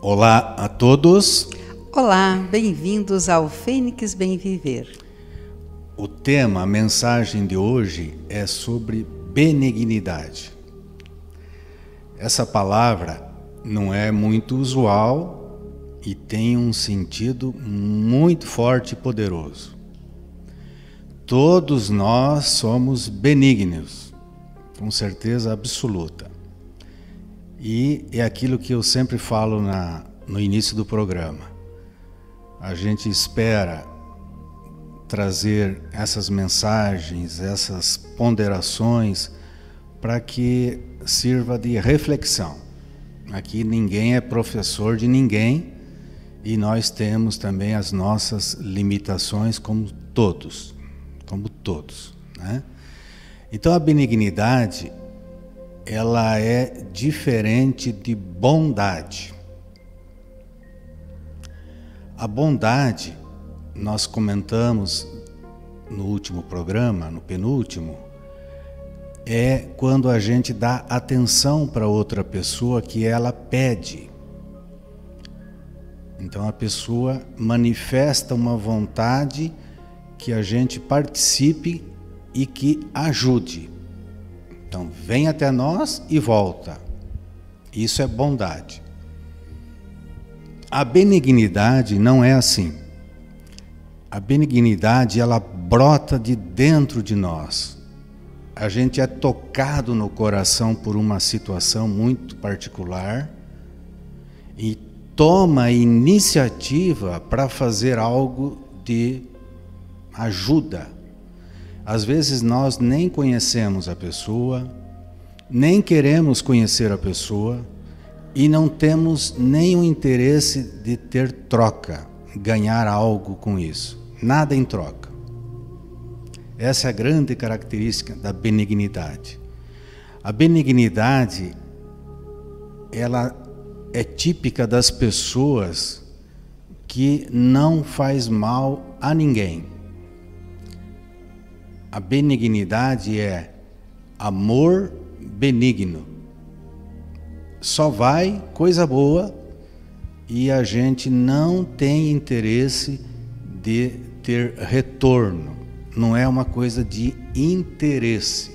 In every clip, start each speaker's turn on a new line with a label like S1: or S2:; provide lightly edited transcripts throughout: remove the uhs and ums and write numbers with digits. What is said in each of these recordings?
S1: Olá a todos.
S2: Olá, bem-vindos ao Fênix Bem Viver.
S1: O tema, a mensagem de hoje é sobre benignidade. Essa palavra não é muito usual e tem um sentido muito forte e poderoso. Todos nós somos benignos, com certeza absoluta. E é aquilo que eu sempre falo no início do programa. A gente espera trazer essas mensagens, essas ponderações, para que sirva de reflexão. Aqui ninguém é professor de ninguém e nós temos também as nossas limitações como todos, né? Então a benignidade, ela é diferente de bondade. A bondade, nós comentamos no último programa, no penúltimo, é quando a gente dá atenção para outra pessoa que ela pede. Então a pessoa manifesta uma vontade que a gente participe e que ajude. Então, vem até nós e volta. Isso é bondade. A benignidade não é assim. A benignidade, ela brota de dentro de nós. A gente é tocado no coração por uma situação muito particular e toma a iniciativa para fazer algo de ajuda. Às vezes nós nem conhecemos a pessoa, nem queremos conhecer a pessoa e não temos nenhum interesse de ter troca, ganhar algo com isso. Nada em troca. Essa é a grande característica da benignidade. A benignidade, ela é típica das pessoas que não faz mal a ninguém. A benignidade é amor benigno. Só vai coisa boa e a gente não tem interesse de ter retorno. Não é uma coisa de interesse.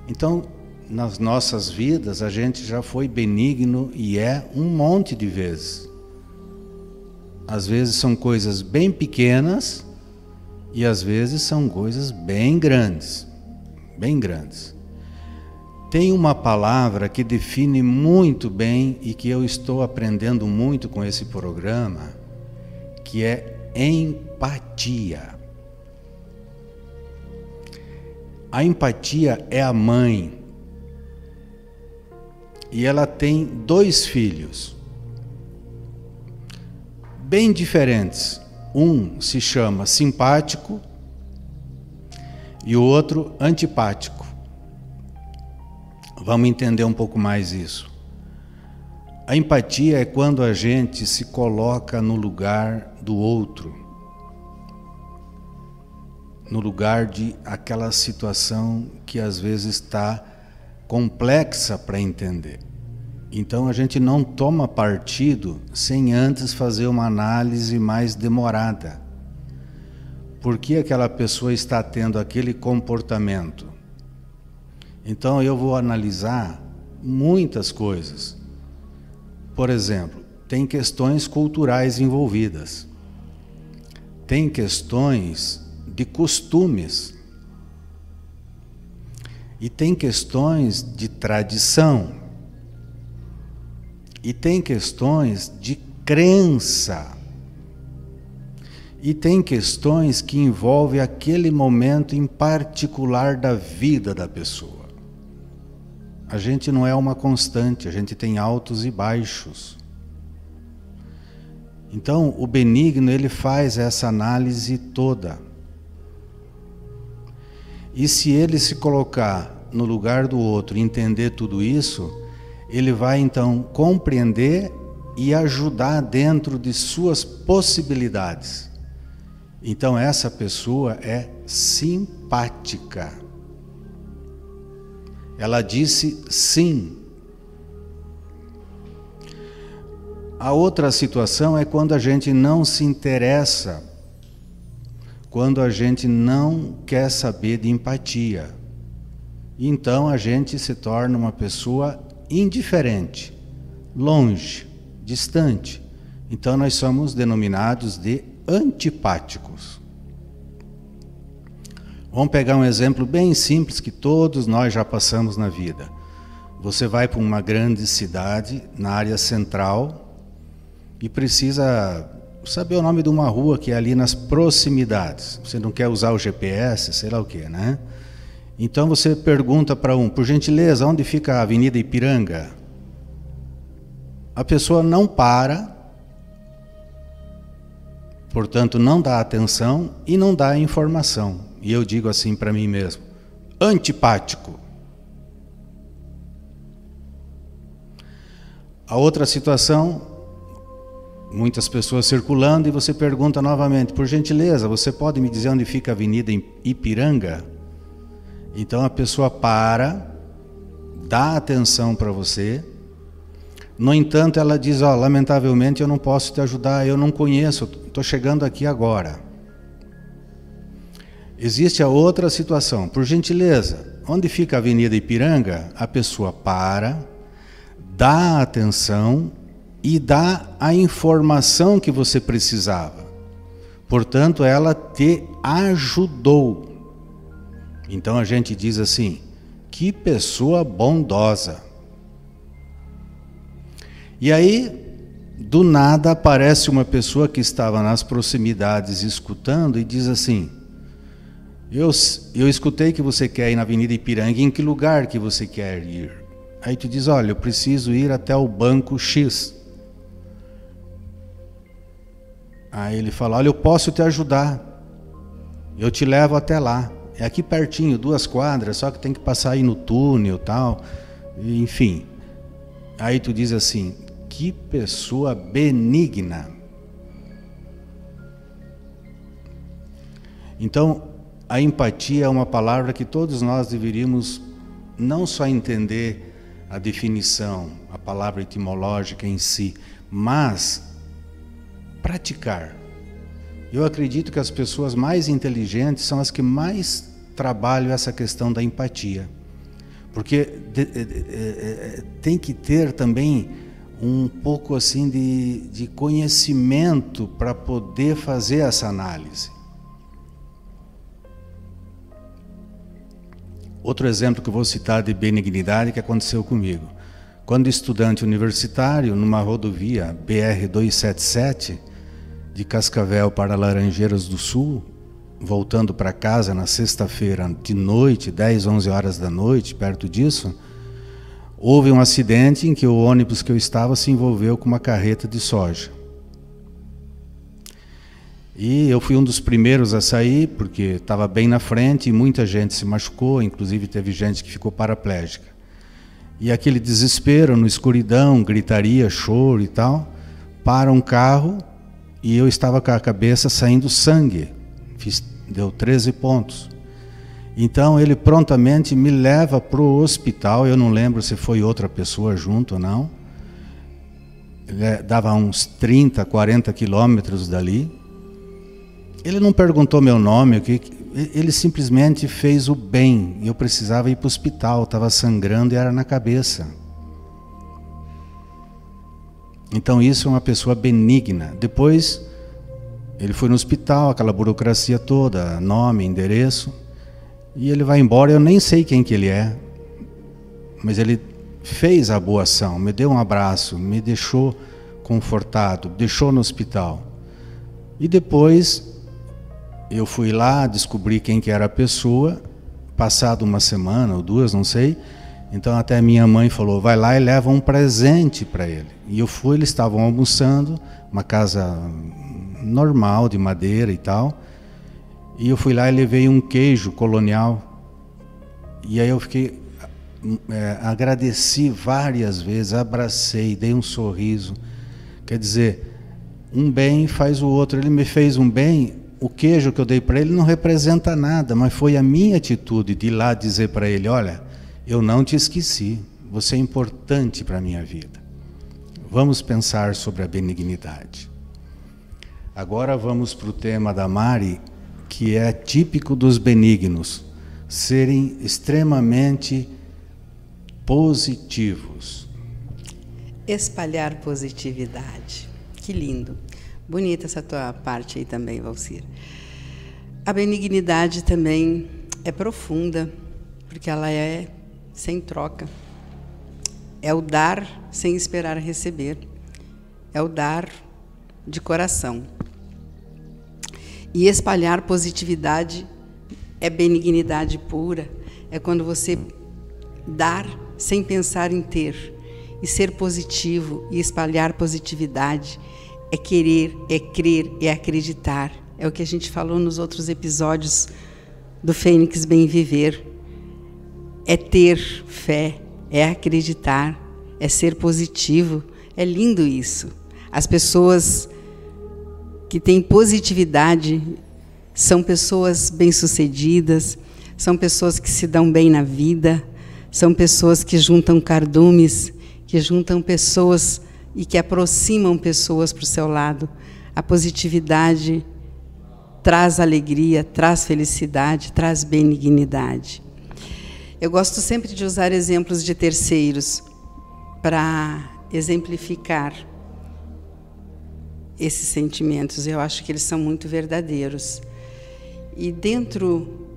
S1: Então, nas nossas vidas, a gente já foi benigno e é um monte de vezes. Às vezes são coisas bem pequenas e às vezes são coisas bem grandes, bem grandes. Tem uma palavra que define muito bem e que eu estou aprendendo muito com esse programa, que é empatia. A empatia é a mãe e ela tem 2 filhos, bem diferentes. Um se chama simpático e o outro antipático. Vamos entender um pouco mais isso. A empatia é quando a gente se coloca no lugar do outro, no lugar de aquela situação que às vezes está complexa para entender. Então a gente não toma partido sem antes fazer uma análise mais demorada. Por que aquela pessoa está tendo aquele comportamento? Então eu vou analisar muitas coisas. Por exemplo, tem questões culturais envolvidas. Tem questões de costumes. E tem questões de tradição. E tem questões de crença. E tem questões que envolvem aquele momento em particular da vida da pessoa. A gente não é uma constante, a gente tem altos e baixos. Então, o benigno, ele faz essa análise toda. E se ele se colocar no lugar do outro e entender tudo isso, ele vai então compreender e ajudar dentro de suas possibilidades. Então, essa pessoa é simpática. Ela disse sim. A outra situação é quando a gente não se interessa, quando a gente não quer saber de empatia. Então a gente se torna uma pessoa indiferente, longe, distante. Então nós somos denominados de antipáticos. Vamos pegar um exemplo bem simples que todos nós já passamos na vida. Você vai para uma grande cidade, na área central, e precisa saber o nome de uma rua que é ali nas proximidades. Você não quer usar o GPS, sei lá o que, né? Então você pergunta para por gentileza, onde fica a Avenida Ipiranga? A pessoa não para, portanto não dá atenção e não dá informação. E eu digo assim para mim mesmo, antipático. A outra situação, muitas pessoas circulando e você pergunta novamente, por gentileza, você pode me dizer onde fica a Avenida Ipiranga? Então a pessoa para, dá atenção para você, no entanto ela diz, lamentavelmente eu não posso te ajudar, eu não conheço, estou chegando aqui agora. Existe a outra situação, por gentileza, onde fica a Avenida Ipiranga? A pessoa para, dá atenção e dá a informação que você precisava. Portanto, ela te ajudou. Então a gente diz assim, que pessoa bondosa. E aí, do nada, aparece uma pessoa que estava nas proximidades escutando e diz assim, eu escutei que você quer ir na Avenida Ipiranga, em que lugar que você quer ir? Aí tu diz, olha, eu preciso ir até o banco X. Aí ele fala, olha, eu posso te ajudar, eu te levo até lá, é aqui pertinho, 2 quadras, só que tem que passar aí no túnel e tal, enfim. Aí tu diz assim, que pessoa benigna. Então, a empatia é uma palavra que todos nós deveríamos não só entender a definição, a palavra etimológica em si, mas praticar. Eu acredito que as pessoas mais inteligentes são as que mais trabalham essa questão da empatia. Porque tem que ter também um pouco assim de conhecimento para poder fazer essa análise. Outro exemplo que eu vou citar de benignidade que aconteceu comigo. Quando estudante universitário, numa rodovia BR-277, de Cascavel para Laranjeiras do Sul, voltando para casa na sexta-feira de noite, 10, 11 horas da noite, perto disso, houve um acidente em que o ônibus que eu estava se envolveu com uma carreta de soja. E eu fui um dos primeiros a sair, porque estava bem na frente e muita gente se machucou, inclusive teve gente que ficou paraplégica. E aquele desespero, no escuridão, gritaria, choro e tal, para um carro e eu estava com a cabeça saindo sangue, deu 13 pontos. Então ele prontamente me leva para o hospital, eu não lembro se foi outra pessoa junto ou não, ele dava uns 30, 40 quilômetros dali. Ele não perguntou meu nome, ele simplesmente fez o bem. Eu precisava ir para o hospital, estava sangrando e era na cabeça. Então isso é uma pessoa benigna. Depois ele foi no hospital, aquela burocracia toda, nome, endereço, e ele vai embora. Eu nem sei quem que ele é, mas ele fez a boa ação, me deu um abraço, me deixou confortado, deixou no hospital. E depois eu fui lá, descobri quem que era a pessoa, passado uma semana ou 2, não sei, Então até minha mãe falou, vai lá e leva um presente para ele. E eu fui, eles estavam almoçando, uma casa normal, de madeira e tal. E eu fui lá e levei um queijo colonial. E aí eu fiquei, agradeci várias vezes, abracei, dei um sorriso. Quer dizer, um bem faz o outro. Ele me fez um bem, o queijo que eu dei para ele não representa nada, mas foi a minha atitude de ir lá dizer para ele, olha, eu não te esqueci, você é importante para a minha vida. Vamos pensar sobre a benignidade. Agora vamos para o tema da Mari, que é típico dos benignos, serem extremamente positivos.
S2: Espalhar positividade. Que lindo. Bonita essa tua parte aí também, Valcir. A benignidade também é profunda, porque ela é sem troca. É o dar sem esperar receber. É o dar de coração. E espalhar positividade é benignidade pura. É quando você dar sem pensar em ter. E ser positivo e espalhar positividade é querer, é crer, é acreditar. É o que a gente falou nos outros episódios do Fênix Bem Viver. É ter fé, é acreditar, é ser positivo. É lindo isso. As pessoas que têm positividade são pessoas bem-sucedidas, são pessoas que se dão bem na vida, são pessoas que juntam cardumes, que juntam pessoas e que aproximam pessoas para o seu lado. A positividade traz alegria, traz felicidade, traz benignidade. Eu gosto sempre de usar exemplos de terceiros para exemplificar esses sentimentos. Eu acho que eles são muito verdadeiros. E dentro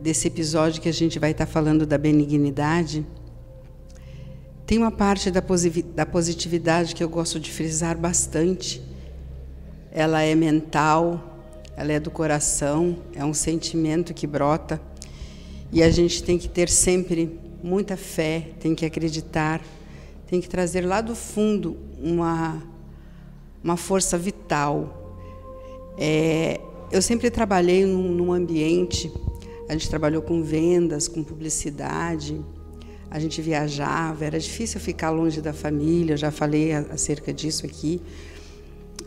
S2: desse episódio que a gente vai estar falando da benignidade, tem uma parte da positividade que eu gosto de frisar bastante. Ela é mental, ela é do coração, é um sentimento que brota. E a gente tem que ter sempre muita fé, tem que acreditar, tem que trazer lá do fundo uma força vital. Eu sempre trabalhei num ambiente, a gente trabalhou com vendas, com publicidade, a gente viajava, era difícil ficar longe da família, eu já falei acerca disso aqui.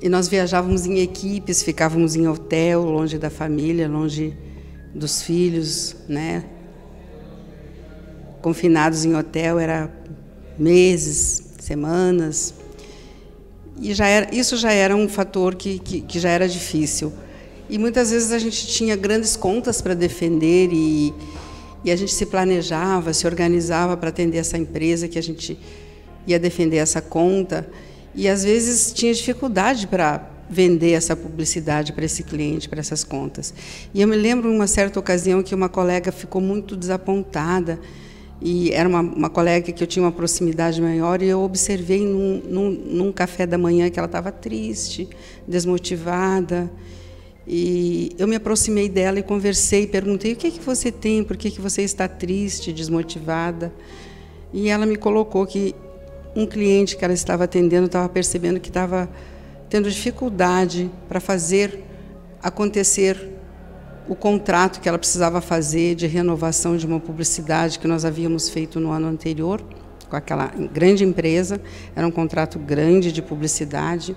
S2: E nós viajávamos em equipes, ficávamos em hotel, longe da família, longe dos filhos, né? Confinados em hotel, era meses, semanas. E isso já era um fator que já era difícil. E muitas vezes a gente tinha grandes contas para defender e a gente se planejava, se organizava para atender essa empresa que a gente ia defender essa conta. E às vezes tinha dificuldade para vender essa publicidade para esse cliente, para essas contas. E eu me lembro, em uma certa ocasião, que uma colega ficou muito desapontada. E era uma colega que eu tinha uma proximidade maior, e eu observei num café da manhã que ela estava triste, desmotivada. E eu me aproximei dela e conversei, perguntei, o que você tem, por que você está triste, desmotivada? E ela me colocou que um cliente que ela estava atendendo estava percebendo que estava tendo dificuldade para fazer acontecer o contrato que ela precisava fazer de renovação de uma publicidade que nós havíamos feito no ano anterior, com aquela grande empresa. Era um contrato grande de publicidade.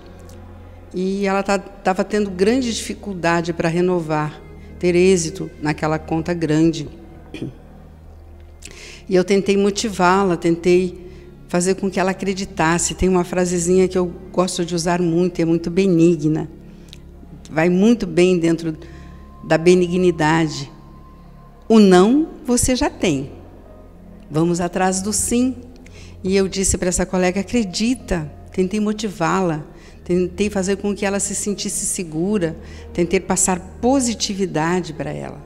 S2: E ela estava tendo grande dificuldade para renovar, ter êxito naquela conta grande. E eu tentei motivá-la, tentei fazer com que ela acreditasse. Tem uma frasezinha que eu gosto de usar muito, é muito benigna. Vai muito bem dentro da benignidade. O não você já tem. Vamos atrás do sim. E eu disse para essa colega, acredita, tentei motivá-la. Tentei fazer com que ela se sentisse segura, tentei passar positividade para ela.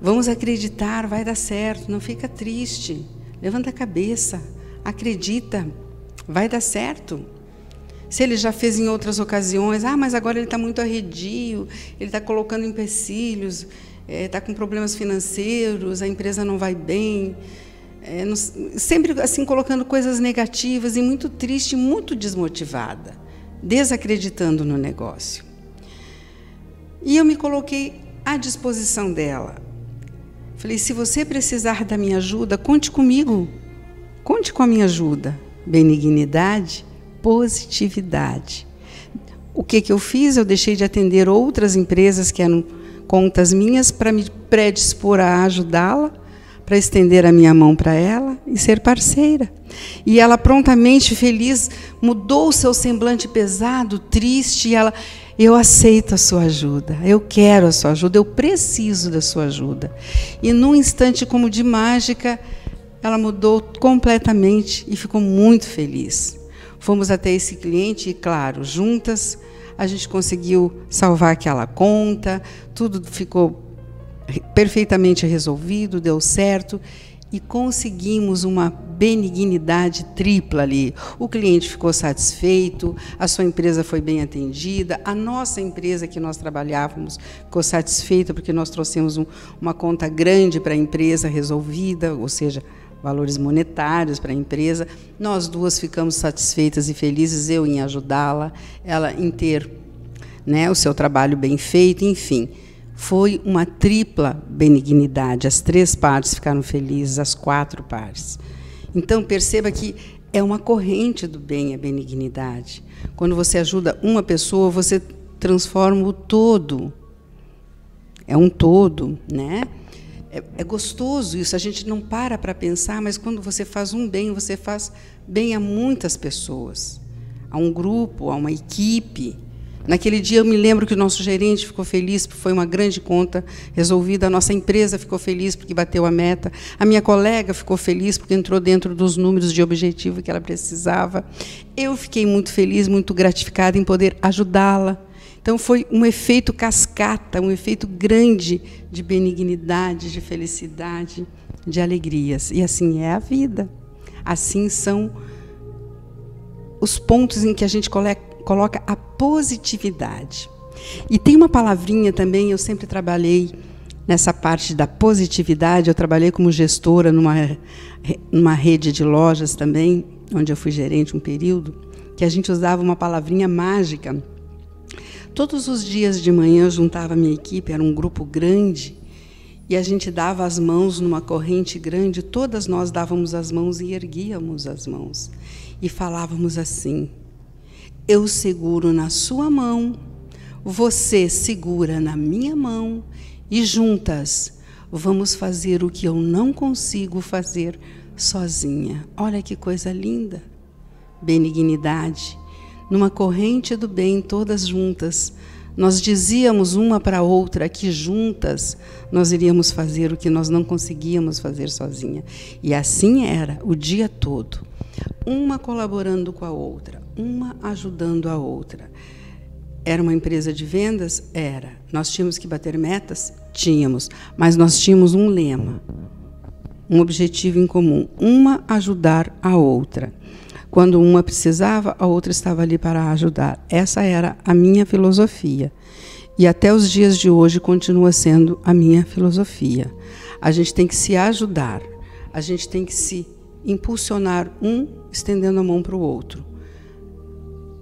S2: Vamos acreditar, vai dar certo, não fica triste, levanta a cabeça, acredita, vai dar certo. Se ele já fez em outras ocasiões, mas agora ele está muito arredio, ele está colocando empecilhos, está com problemas financeiros, a empresa não vai bem, sempre assim colocando coisas negativas e muito triste, muito desmotivada, desacreditando no negócio. E eu me coloquei à disposição dela. Falei, se você precisar da minha ajuda, conte comigo, conte com a minha ajuda. Benignidade, positividade. O que eu fiz? Eu deixei de atender outras empresas que eram contas minhas para me predispor a ajudá-la, para estender a minha mão para ela e ser parceira. E ela prontamente, feliz, mudou o seu semblante pesado, triste, e ela... Eu aceito a sua ajuda, eu quero a sua ajuda, eu preciso da sua ajuda. E num instante como de mágica, ela mudou completamente e ficou muito feliz. Fomos até esse cliente e, claro, juntas, a gente conseguiu salvar aquela conta, tudo ficou perfeitamente resolvido, deu certo. E conseguimos uma benignidade tripla ali. O cliente ficou satisfeito, a sua empresa foi bem atendida, a nossa empresa que nós trabalhávamos ficou satisfeita porque nós trouxemos uma conta grande para a empresa resolvida, ou seja, valores monetários para a empresa. Nós duas ficamos satisfeitas e felizes, eu em ajudá-la, ela em ter, né, o seu trabalho bem feito, enfim. Foi uma tripla benignidade, as 3 partes ficaram felizes, as 4 partes. Então, perceba que é uma corrente do bem, a benignidade. Quando você ajuda uma pessoa, você transforma o todo. É um todo, né? É gostoso isso, a gente não para pensar, mas quando você faz um bem, você faz bem a muitas pessoas, a um grupo, a uma equipe. Naquele dia eu me lembro que o nosso gerente ficou feliz porque foi uma grande conta resolvida, a nossa empresa ficou feliz porque bateu a meta, a minha colega ficou feliz porque entrou dentro dos números de objetivo que ela precisava. Eu fiquei muito feliz, muito gratificada em poder ajudá-la. Então foi um efeito cascata, um efeito grande de benignidade, de felicidade, de alegrias. E assim é a vida. Assim são os pontos em que a gente coloca a positividade. E tem uma palavrinha também, eu sempre trabalhei nessa parte da positividade, eu trabalhei como gestora numa rede de lojas também, onde eu fui gerente um período, que a gente usava uma palavrinha mágica. Todos os dias de manhã eu juntava a minha equipe, era um grupo grande, e a gente dava as mãos numa corrente grande, todas nós dávamos as mãos e erguíamos as mãos. E falávamos assim: eu seguro na sua mão, você segura na minha mão, e juntas vamos fazer o que eu não consigo fazer sozinha. Olha que coisa linda! Benignidade. Numa corrente do bem, todas juntas, nós dizíamos uma para a outra que juntas nós iríamos fazer o que nós não conseguíamos fazer sozinha. E assim era o dia todo, uma colaborando com a outra, uma ajudando a outra. Era uma empresa de vendas? Era. Nós tínhamos que bater metas? Tínhamos. Mas nós tínhamos um lema, um objetivo em comum, uma ajudar a outra. Quando uma precisava, a outra estava ali para ajudar. Essa era a minha filosofia. E até os dias de hoje continua sendo a minha filosofia. A gente tem que se ajudar, a gente tem que se impulsionar um, estendendo a mão para o outro.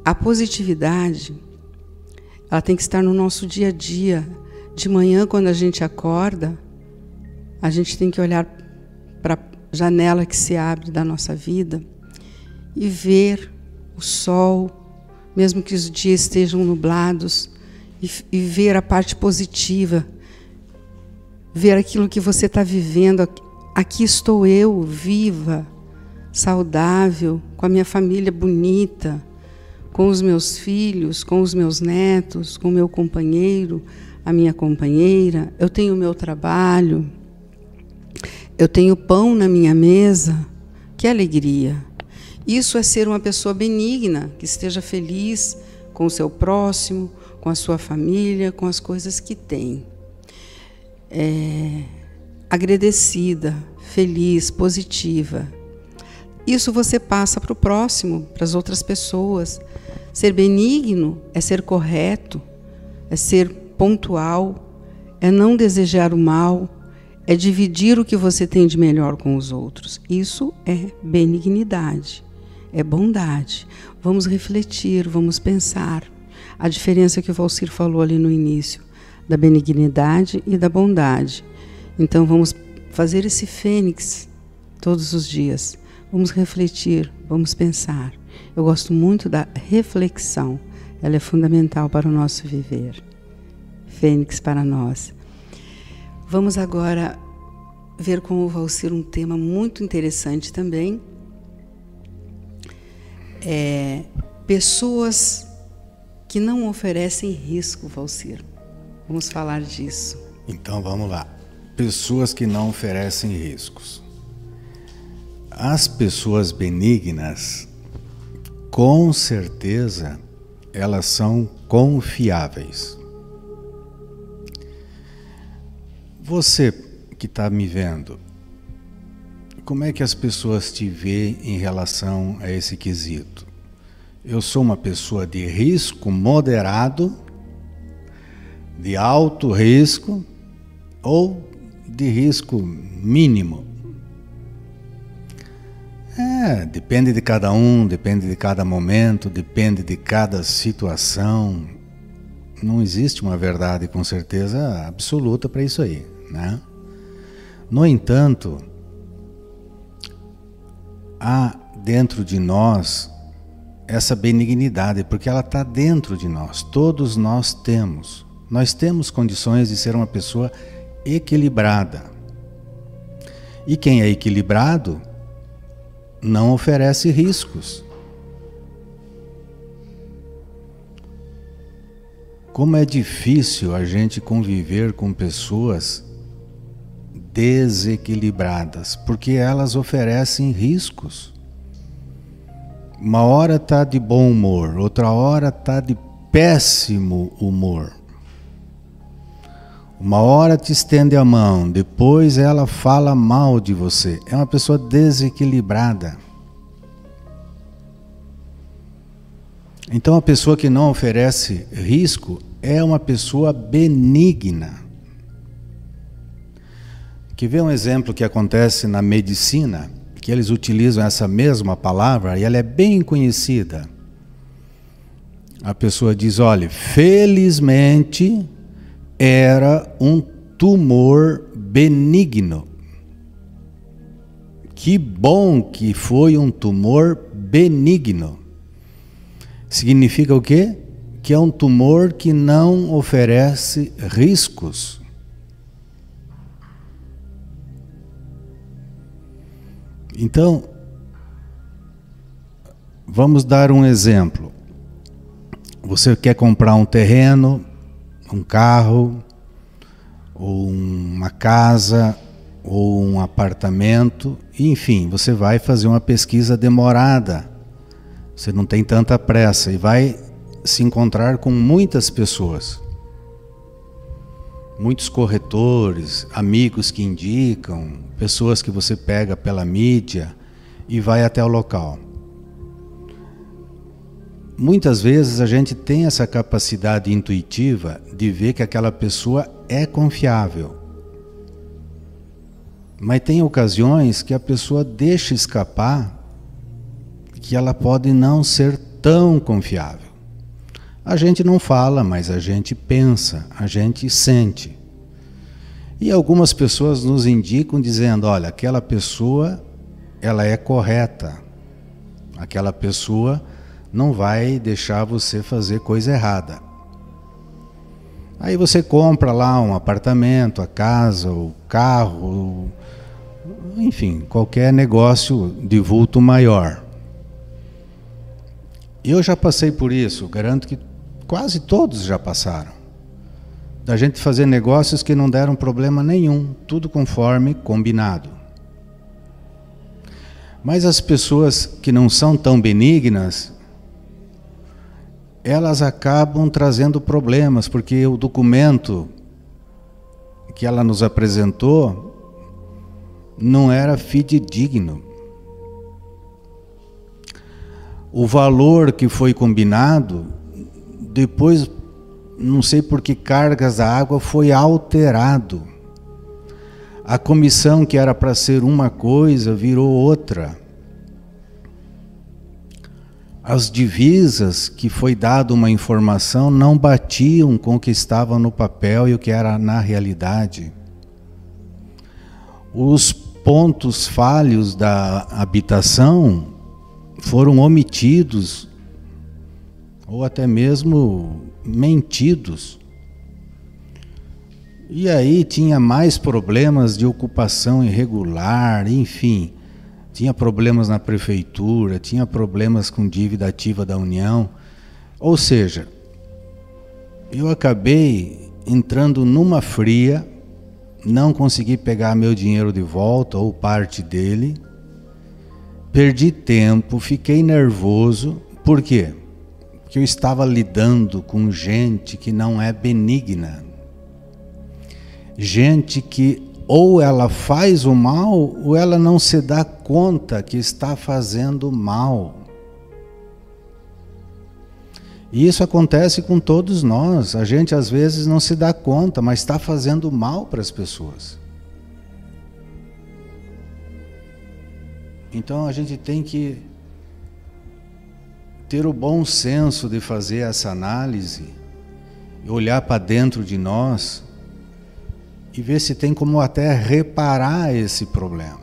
S2: A positividade, ela tem que estar no nosso dia a dia. De manhã, quando a gente acorda, a gente tem que olhar para a janela que se abre da nossa vida e ver o sol, mesmo que os dias estejam nublados, e ver a parte positiva, ver aquilo que você está vivendo. Aqui estou eu, viva, saudável, com a minha família bonita, com os meus filhos, com os meus netos, com o meu companheiro, a minha companheira. Eu tenho o meu trabalho, eu tenho pão na minha mesa. Que alegria! Isso é ser uma pessoa benigna, que esteja feliz com o seu próximo, com a sua família, com as coisas que tem. Agradecida, feliz, positiva. Isso você passa para o próximo, para as outras pessoas. Ser benigno é ser correto, é ser pontual, é não desejar o mal, é dividir o que você tem de melhor com os outros. Isso é benignidade, é bondade. Vamos refletir, vamos pensar. A diferença que o Valcir falou ali no início, da benignidade e da bondade. Então vamos fazer esse fênix todos os dias. Vamos refletir, vamos pensar. Eu gosto muito da reflexão. Ela é fundamental para o nosso viver. Fênix para nós. Vamos agora ver com o Valcir um tema muito interessante também. Pessoas que não oferecem risco, Valcir. Vamos falar disso.
S1: Então vamos lá. Pessoas que não oferecem riscos. As pessoas benignas, com certeza, elas são confiáveis. Você que está me vendo, como é que as pessoas te veem em relação a esse quesito? Eu sou uma pessoa de risco moderado, de alto risco ou de risco mínimo? Depende de cada um, depende de cada momento, depende de cada situação. Não existe uma verdade com certeza absoluta para isso aí, né? No entanto, há dentro de nós essa benignidade, porque ela está dentro de nós, todos nós temos. Nós temos condições de ser uma pessoa equilibrada. E quem é equilibrado não oferece riscos. Como é difícil a gente conviver com pessoas desequilibradas, porque elas oferecem riscos. Uma hora está de bom humor, outra hora está de péssimo humor. Uma hora te estende a mão, depois ela fala mal de você. É uma pessoa desequilibrada. Então a pessoa que não oferece risco é uma pessoa benigna. Quer ver um exemplo que acontece na medicina, que eles utilizam essa mesma palavra e ela é bem conhecida. A pessoa diz, olha, felizmente era um tumor benigno. Que bom que foi um tumor benigno. Significa o quê? Que é um tumor que não oferece riscos. Então, vamos dar um exemplo. Você quer comprar um terreno, um carro, ou uma casa, ou um apartamento, enfim, você vai fazer uma pesquisa demorada. Você não tem tanta pressa e vai se encontrar com muitas pessoas. Muitos corretores, amigos que indicam, pessoas que você pega pela mídia e vai até o local. Muitas vezes a gente tem essa capacidade intuitiva de ver que aquela pessoa é confiável. Mas tem ocasiões que a pessoa deixa escapar que ela pode não ser tão confiável. A gente não fala, mas a gente pensa, a gente sente. E algumas pessoas nos indicam dizendo, olha, aquela pessoa, ela é correta. Aquela pessoa não vai deixar você fazer coisa errada. Aí você compra lá um apartamento, a casa, o carro, enfim, qualquer negócio de vulto maior. Eu já passei por isso, garanto que quase todos já passaram. Da gente fazer negócios que não deram problema nenhum, tudo conforme combinado. Mas as pessoas que não são tão benignas, elas acabam trazendo problemas, porque o documento que ela nos apresentou não era fidedigno. O valor que foi combinado, depois, não sei por que cargas da água, foi alterado. A comissão que era para ser uma coisa virou outra. As divisas que foi dada uma informação não batiam com o que estava no papel e o que era na realidade. Os pontos falhos da habitação foram omitidos ou até mesmo mentidos. E aí tinha mais problemas de ocupação irregular, enfim. Tinha problemas na prefeitura, tinha problemas com dívida ativa da União. Ou seja, eu acabei entrando numa fria, não consegui pegar meu dinheiro de volta ou parte dele, perdi tempo, fiquei nervoso. Por quê? Porque eu estava lidando com gente que não é benigna. Gente que ou ela faz o mal, ou ela não se dá conta que está fazendo mal. E isso acontece com todos nós. A gente às vezes não se dá conta, mas está fazendo mal para as pessoas. Então a gente tem que ter o bom senso de fazer essa análise, olhar para dentro de nós, e ver se tem como até reparar esse problema.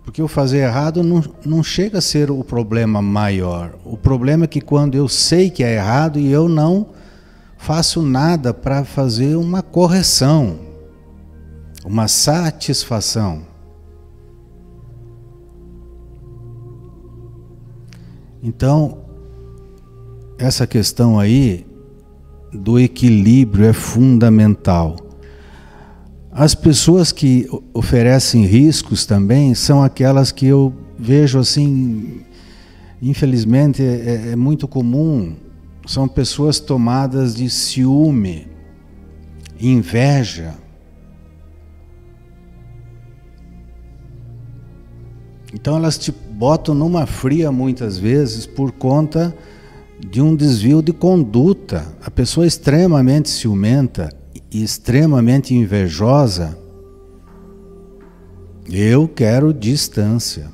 S1: Porque o fazer errado não chega a ser o problema maior. O problema é que quando eu sei que é errado e eu não faço nada para fazer uma correção, uma satisfação. Então, essa questão aí do equilíbrio é fundamental. As pessoas que oferecem riscos também são aquelas que eu vejo assim, infelizmente é muito comum, são pessoas tomadas de ciúme, inveja. Então elas te botam numa fria muitas vezes por conta de um desvio de conduta. A pessoa extremamente ciumenta e extremamente invejosa, eu quero distância.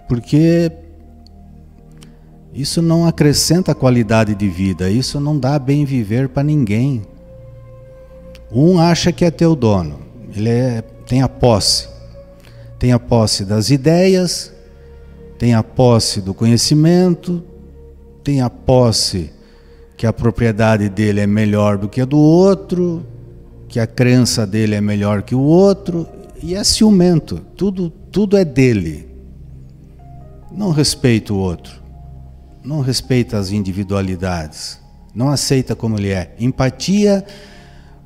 S1: Porque isso não acrescenta qualidade de vida, isso não dá bem viver para ninguém. Um acha que é teu dono, tem a posse das ideias, tem a posse do conhecimento, tem a posse que a propriedade dele é melhor do que a do outro, que a crença dele é melhor que o outro, e é ciumento, tudo é dele. Não respeita o outro, não respeita as individualidades, não aceita como ele é. Empatia,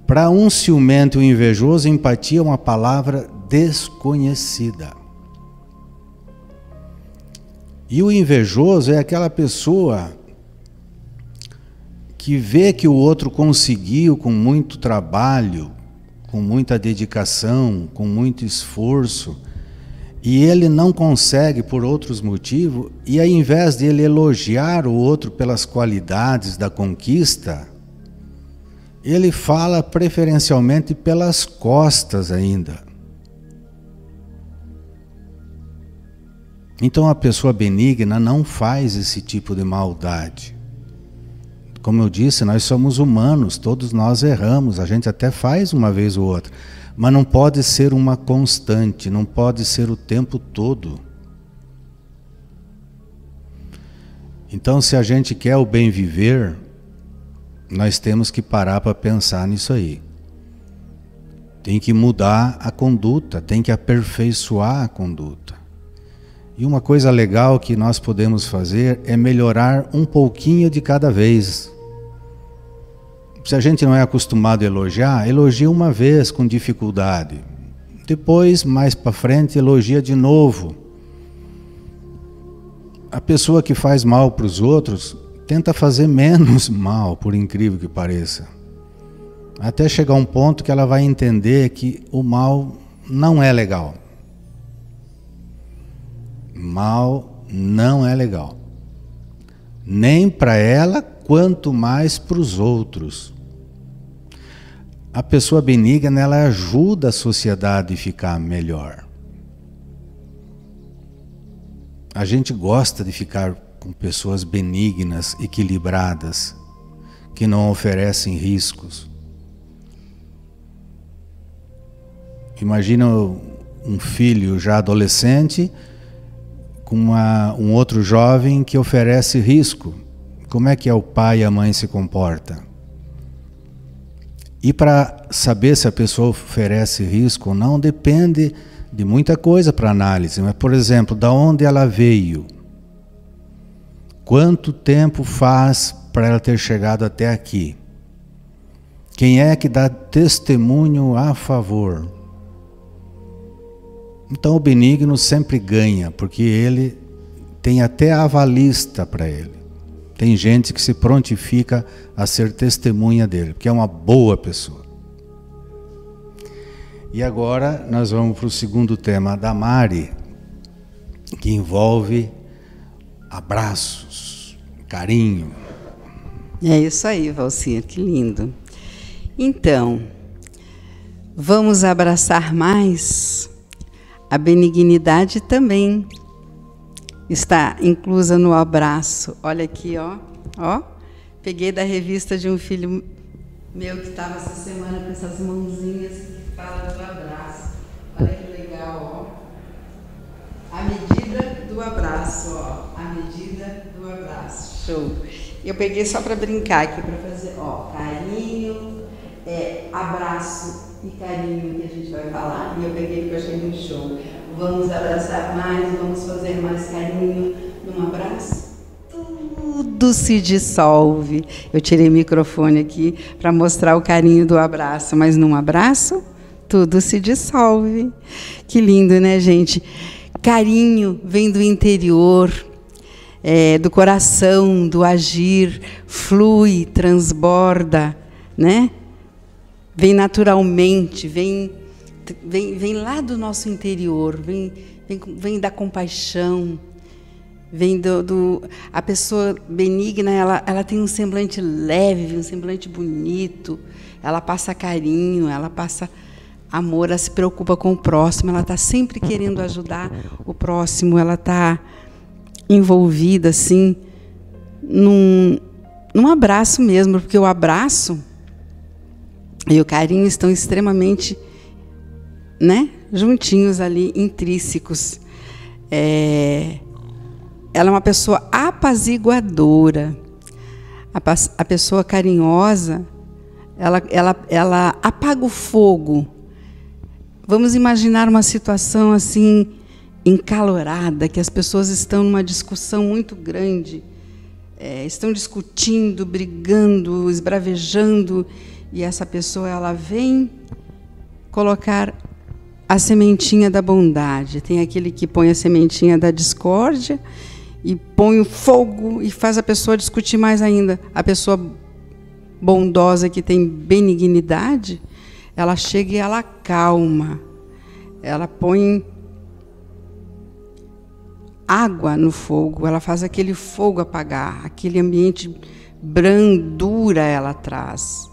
S1: para um ciumento e um invejoso, empatia é uma palavra desconhecida. E o invejoso é aquela pessoa que vê que o outro conseguiu com muito trabalho, com muita dedicação, com muito esforço, e ele não consegue por outros motivos, e ao invés de ele elogiar o outro pelas qualidades da conquista, ele fala preferencialmente pelas costas ainda. Então a pessoa benigna não faz esse tipo de maldade. Como eu disse, nós somos humanos, todos nós erramos, a gente até faz uma vez ou outra, mas não pode ser uma constante, não pode ser o tempo todo. Então, se a gente quer o bem viver, nós temos que parar para pensar nisso aí. Tem que mudar a conduta, tem que aperfeiçoar a conduta. E uma coisa legal que nós podemos fazer é melhorar um pouquinho de cada vez. Se a gente não é acostumado a elogiar, elogia uma vez com dificuldade. Depois, mais para frente, elogia de novo. A pessoa que faz mal para os outros, tenta fazer menos mal, por incrível que pareça. Até chegar um ponto que ela vai entender que o mal não é legal. Mal não é legal. Nem para ela, quanto mais para os outros. A pessoa benigna, ela ajuda a sociedade a ficar melhor. A gente gosta de ficar com pessoas benignas, equilibradas, que não oferecem riscos. Imagina um filho já adolescente com um outro jovem que oferece risco. Como é que o pai e a mãe se comportam? E para saber se a pessoa oferece risco ou não, depende de muita coisa para análise. Mas, por exemplo, da onde ela veio? Quanto tempo faz para ela ter chegado até aqui? Quem é que dá testemunho a favor? Então o benigno sempre ganha, porque ele tem até avalista para ele. Tem gente que se prontifica a ser testemunha dele, porque é uma boa pessoa. E agora nós vamos para o segundo tema da Mari, que envolve abraços, carinho.
S2: É isso aí, Valcir, que lindo. Então, vamos abraçar mais. A benignidade também está inclusa no abraço. Olha aqui, ó. Peguei da revista de um filho meu que estava essa semana com essas mãozinhas que fala do abraço. Olha que legal, ó. A medida do abraço, ó. A medida do abraço. Show. Eu peguei só para brincar aqui, para fazer, ó, carinho, abraço e carinho que a gente vai falar. E eu peguei porque eu achei muito show. Vamos abraçar mais, vamos fazer mais carinho num abraço. Tudo se dissolve. Eu tirei o microfone aqui para mostrar o carinho do abraço, mas num abraço, tudo se dissolve. Que lindo, né, gente? Carinho vem do interior, do coração, do agir, flui, transborda, né? Vem naturalmente, vem lá do nosso interior, vem da compaixão, vem a pessoa benigna, ela tem um semblante leve, um semblante bonito, ela passa carinho, ela passa amor, ela se preocupa com o próximo, ela está sempre querendo ajudar o próximo, ela está envolvida assim num abraço mesmo, porque o abraço e o carinho estão extremamente, né, juntinhos ali, intrínsecos. Ela é uma pessoa apaziguadora. A pessoa carinhosa, ela apaga o fogo. Vamos imaginar uma situação assim encalorada, que as pessoas estão numa discussão muito grande, estão discutindo, brigando, esbravejando, e essa pessoa ela vem colocar a sementinha da bondade. Tem aquele que põe a sementinha da discórdia e põe o fogo e faz a pessoa discutir mais ainda. A pessoa bondosa que tem benignidade, ela chega e ela acalma. Ela põe água no fogo, ela faz aquele fogo apagar, aquele ambiente brandura ela traz.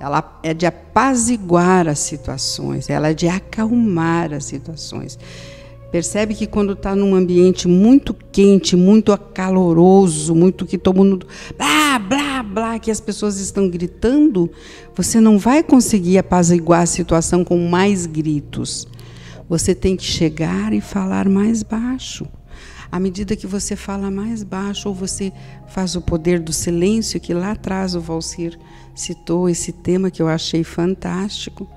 S2: Ela é de apaziguar as situações, ela é de acalmar as situações. Percebe que quando está num ambiente muito quente, muito acaloroso, muito que todo mundo blá, blá, blá, que as pessoas estão gritando, você não vai conseguir apaziguar a situação com mais gritos. Você tem que chegar e falar mais baixo. À medida que você fala mais baixo, ou você faz o poder do silêncio, que lá atrás o Valcir citou esse tema que eu achei fantástico,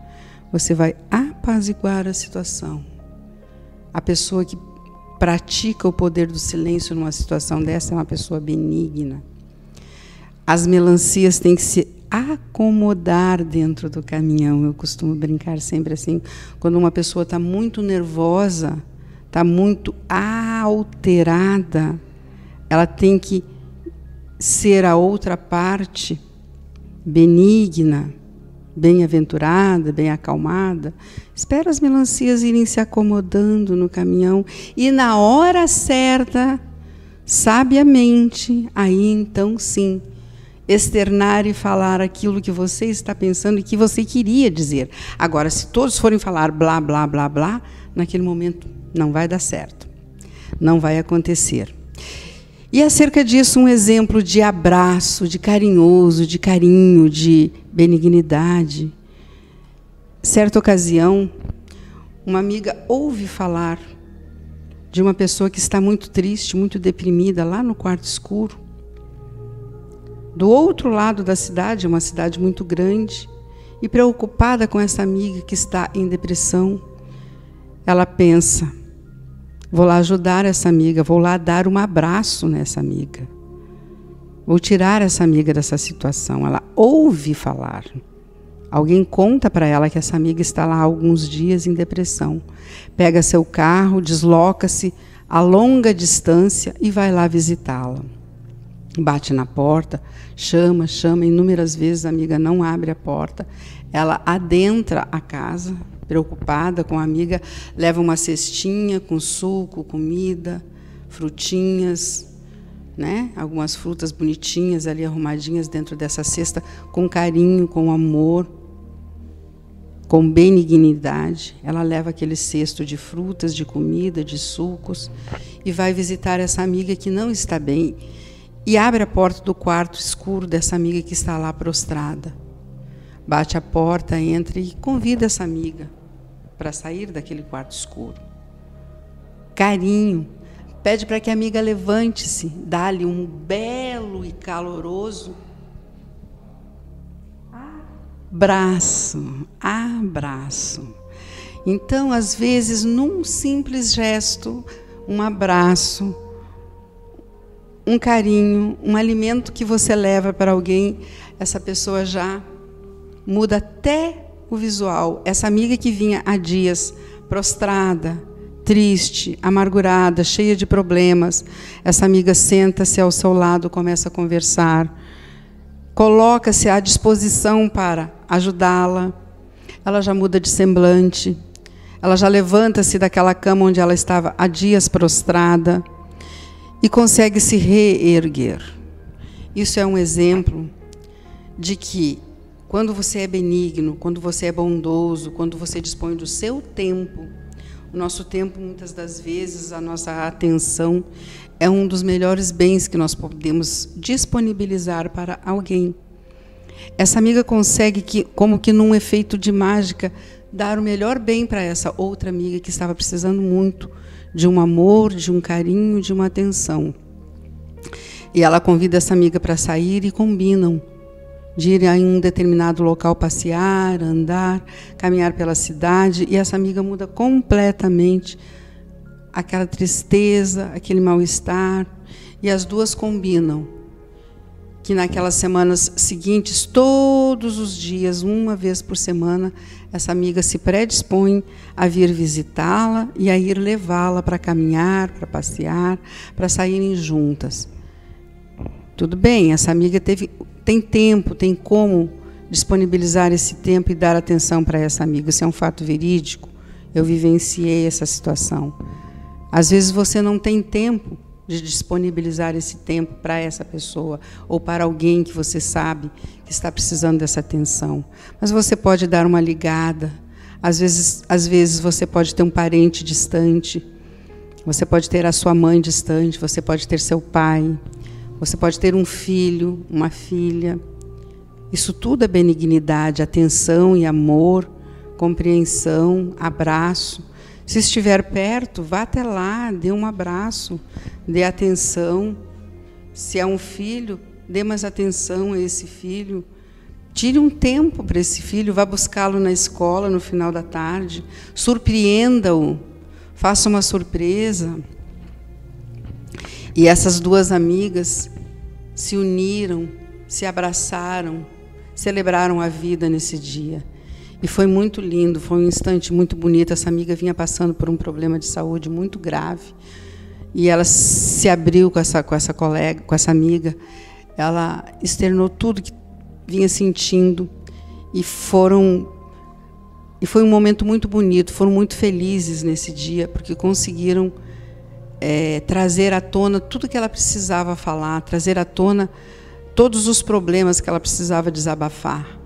S2: você vai apaziguar a situação. A pessoa que pratica o poder do silêncio numa situação dessa é uma pessoa benigna. As melancias têm que se acomodar dentro do caminhão. Eu costumo brincar sempre assim, quando uma pessoa está muito nervosa, está muito alterada, ela tem que ser a outra parte benigna, bem-aventurada, bem acalmada. Espera as melancias irem se acomodando no caminhão e na hora certa, sabiamente, aí então sim, externar e falar aquilo que você está pensando e que você queria dizer. Agora, se todos forem falar blá, blá, blá, blá, naquele momento não vai dar certo. Não vai acontecer. E acerca disso, um exemplo de abraço, de carinhoso, de carinho, de benignidade. Certa ocasião, uma amiga ouve falar de uma pessoa que está muito triste, muito deprimida, lá no quarto escuro. Do outro lado da cidade, uma cidade muito grande, e preocupada com essa amiga que está em depressão, ela pensa: vou lá ajudar essa amiga, vou lá dar um abraço nessa amiga. Vou tirar essa amiga dessa situação. Ela ouve falar. Alguém conta para ela que essa amiga está lá há alguns dias em depressão. Pega seu carro, desloca-se a longa distância e vai lá visitá-la. Bate na porta, chama inúmeras vezes, a amiga não abre a porta. Ela adentra a casa, preocupada com a amiga, leva uma cestinha com suco, comida, frutinhas, né? Algumas frutas bonitinhas ali arrumadinhas dentro dessa cesta, com carinho, com amor, com benignidade. Ela leva aquele cesto de frutas, de comida, de sucos e vai visitar essa amiga que não está bem e abre a porta do quarto escuro dessa amiga que está lá prostrada. Bate a porta, entra e convida essa amiga para sair daquele quarto escuro. Carinho. Pede para que a amiga levante-se, dá-lhe um belo e caloroso abraço. Então, às vezes, num simples gesto, um abraço, um carinho, um alimento que você leva para alguém, essa pessoa já muda até o visual. Essa amiga que vinha há dias prostrada, triste, amargurada, cheia de problemas, essa amiga senta-se ao seu lado, começa a conversar, coloca-se à disposição para ajudá-la. Ela já muda de semblante, ela já levanta-se daquela cama onde ela estava há dias prostrada e consegue se reerguer. Isso é um exemplo de que quando você é benigno, quando você é bondoso, quando você dispõe do seu tempo, o nosso tempo, muitas das vezes, a nossa atenção é um dos melhores bens que nós podemos disponibilizar para alguém. Essa amiga consegue, como que num efeito de mágica, dar o melhor bem para essa outra amiga que estava precisando muito de um amor, de um carinho, de uma atenção. E ela convida essa amiga para sair e combinam de ir em um determinado local passear, andar, caminhar pela cidade, e essa amiga muda completamente aquela tristeza, aquele mal-estar, e as duas combinam que naquelas semanas seguintes, todos os dias, uma vez por semana, essa amiga se predispõe a vir visitá-la e a ir levá-la para caminhar, para passear, para saírem juntas. Tudo bem, essa amiga tem tempo, tem como disponibilizar esse tempo e dar atenção para essa amiga. Isso é um fato verídico. Eu vivenciei essa situação. Às vezes você não tem tempo de disponibilizar esse tempo para essa pessoa ou para alguém que você sabe que está precisando dessa atenção. Mas você pode dar uma ligada. Às vezes você pode ter um parente distante. Você pode ter a sua mãe distante. Você pode ter seu pai. Você pode ter um filho, uma filha. Isso tudo é benignidade, atenção e amor, compreensão, abraço. Se estiver perto, vá até lá, dê um abraço, dê atenção. Se é um filho, dê mais atenção a esse filho. Tire um tempo para esse filho, vá buscá-lo na escola no final da tarde, surpreenda-o, faça uma surpresa. E essas duas amigas se uniram, se abraçaram, celebraram a vida nesse dia. E foi muito lindo, foi um instante muito bonito. Essa amiga vinha passando por um problema de saúde muito grave. E ela se abriu com essa colega, com essa amiga. Ela externou tudo que vinha sentindo. E foi um momento muito bonito. Foram muito felizes nesse dia, porque conseguiram trazer à tona tudo que ela precisava falar, trazer à tona todos os problemas que ela precisava desabafar.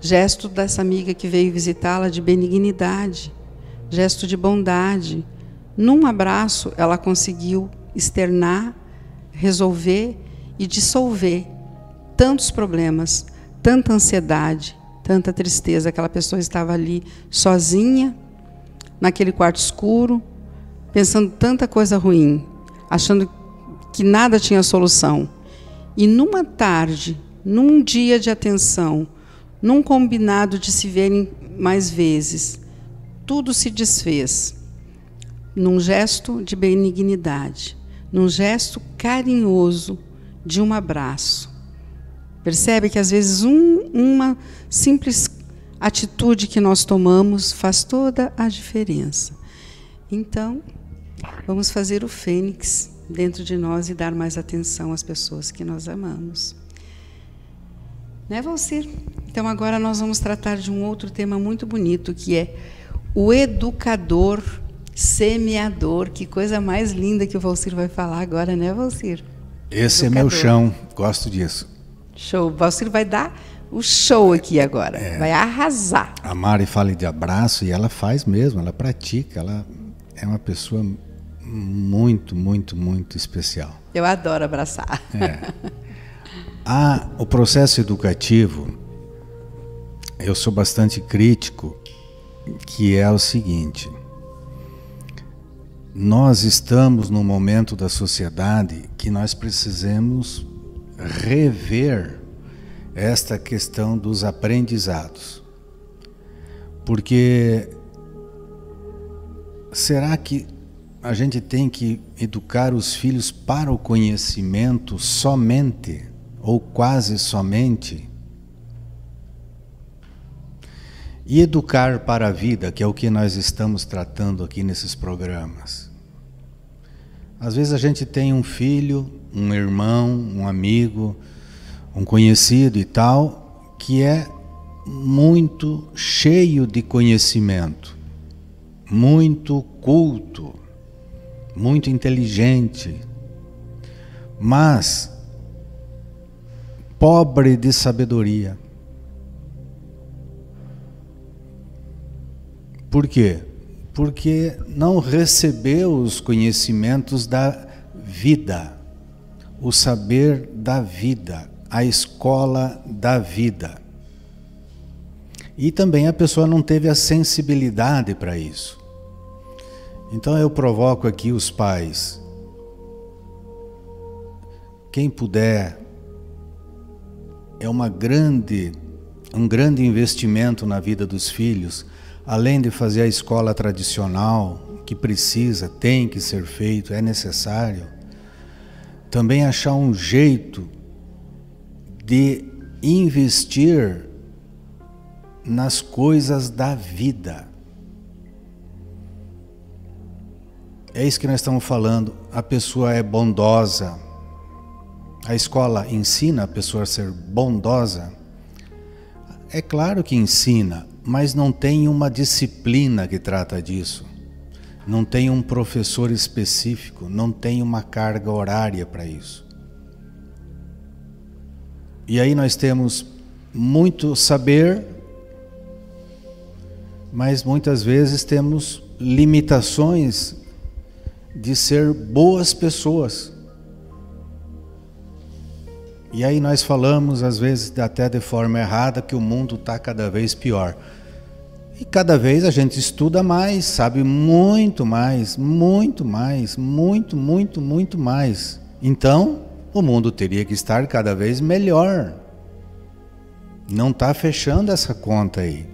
S2: Gesto dessa amiga que veio visitá-la de benignidade, gesto de bondade. Num abraço, ela conseguiu externar, resolver e dissolver tantos problemas, tanta ansiedade, tanta tristeza. Aquela pessoa estava ali sozinha, naquele quarto escuro, pensando tanta coisa ruim, achando que nada tinha solução. E numa tarde, num dia de atenção, num combinado de se verem mais vezes, tudo se desfez. Num gesto de benignidade, num gesto carinhoso de um abraço. Percebe que às vezes uma simples atitude que nós tomamos faz toda a diferença. Então, vamos fazer o fênix dentro de nós e dar mais atenção às pessoas que nós amamos. Né, Valcir? Então, agora nós vamos tratar de um outro tema muito bonito, que é o educador semeador. Que coisa mais linda que o Valcir vai falar agora, né, Valcir?
S1: Esse educador. É meu chão, gosto disso.
S2: Show. O Valcir vai dar o show aqui agora, vai arrasar.
S1: A Mari fala de abraço e ela faz mesmo, ela pratica, ela é uma pessoa muito, muito, muito especial.
S2: Eu adoro abraçar.
S1: O processo educativo, eu sou bastante crítico, que é o seguinte: nós estamos num momento da sociedade que nós precisamos rever esta questão dos aprendizados. Porque será que a gente tem que educar os filhos para o conhecimento somente, ou quase somente? E educar para a vida, que é o que nós estamos tratando aqui nesses programas. Às vezes a gente tem um filho, um irmão, um amigo, um conhecido e tal, que é muito cheio de conhecimento, muito culto, muito inteligente, mas pobre de sabedoria. Por quê? Porque não recebeu os conhecimentos da vida, o saber da vida, a escola da vida. E também a pessoa não teve a sensibilidade para isso. Então eu provoco aqui os pais. Quem puder, é um grande investimento na vida dos filhos, além de fazer a escola tradicional, que precisa, tem que ser feito, é necessário, também achar um jeito de investir nas coisas da vida. É isso que nós estamos falando. A pessoa é bondosa. A escola ensina a pessoa a ser bondosa. É claro que ensina, mas não tem uma disciplina que trata disso. Não tem um professor específico, não tem uma carga horária para isso. E aí nós temos muito saber, mas muitas vezes temos limitações de ser boas pessoas. E aí nós falamos, às vezes até de forma errada, que o mundo está cada vez pior. E cada vez a gente estuda mais, sabe muito mais, muito mais, muito, muito, muito mais. Então, o mundo teria que estar cada vez melhor. Não está fechando essa conta aí.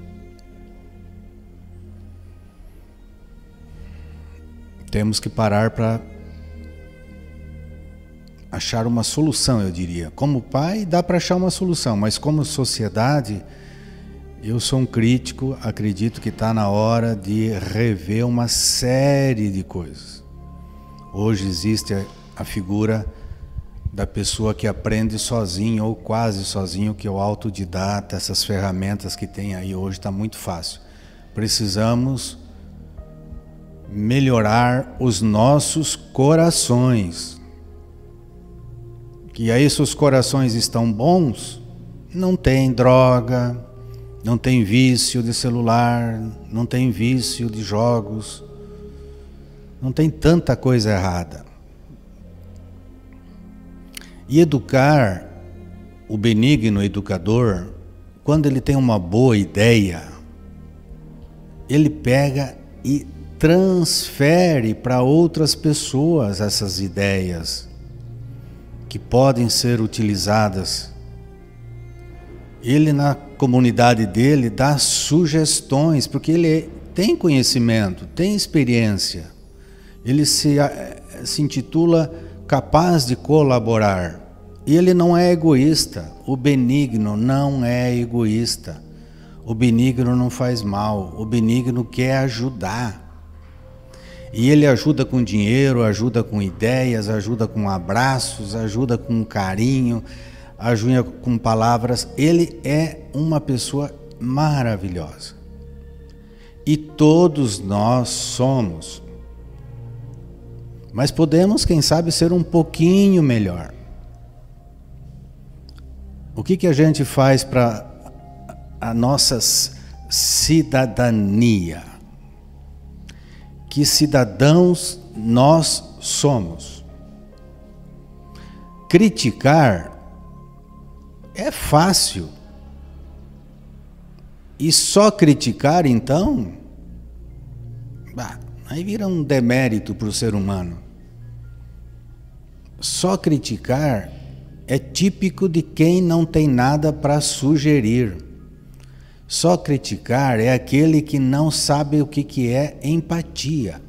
S1: Temos que parar para achar uma solução, eu diria. Como pai, dá para achar uma solução, mas como sociedade, eu sou um crítico, acredito que está na hora de rever uma série de coisas. Hoje existe a figura da pessoa que aprende sozinho ou quase sozinho, que é o autodidata, essas ferramentas que tem aí hoje, está muito fácil. Precisamos melhorar os nossos corações, Que aí, se os corações estão bons, não tem droga, não tem vício de celular, não tem vício de jogos, não tem tanta coisa errada. E educar, o benigno educador, quando ele tem uma boa ideia, ele pega e transfere para outras pessoas essas ideias que podem ser utilizadas. Ele, na comunidade dele, dá sugestões, porque ele tem conhecimento, tem experiência. Ele se intitula capaz de colaborar. E ele não é egoísta. O benigno não é egoísta. O benigno não faz mal. O benigno quer ajudar. E ele ajuda com dinheiro, ajuda com ideias, ajuda com abraços, ajuda com carinho, ajuda com palavras. Ele é uma pessoa maravilhosa. E todos nós somos. Mas podemos, quem sabe, ser um pouquinho melhor. O que a gente faz para a nossa cidadania? Que cidadãos nós somos? Criticar é fácil. E só criticar, então, aí vira um demérito para o ser humano. Só criticar é típico de quem não tem nada para sugerir. Só criticar é aquele que não sabe o que é empatia.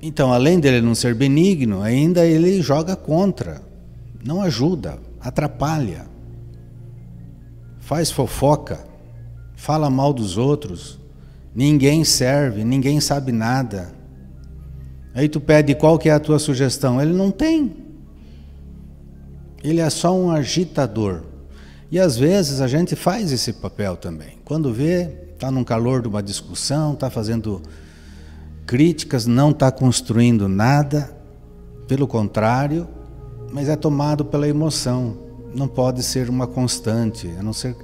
S1: Então, além dele não ser benigno, ainda ele joga contra, não ajuda, atrapalha, faz fofoca, fala mal dos outros, ninguém serve, ninguém sabe nada. Aí tu pede qual que é a tua sugestão, ele não tem. Ele é só um agitador. E às vezes a gente faz esse papel também. Quando vê, está num calor de uma discussão, está fazendo críticas, não está construindo nada, pelo contrário, mas é tomado pela emoção. Não pode ser uma constante, a não ser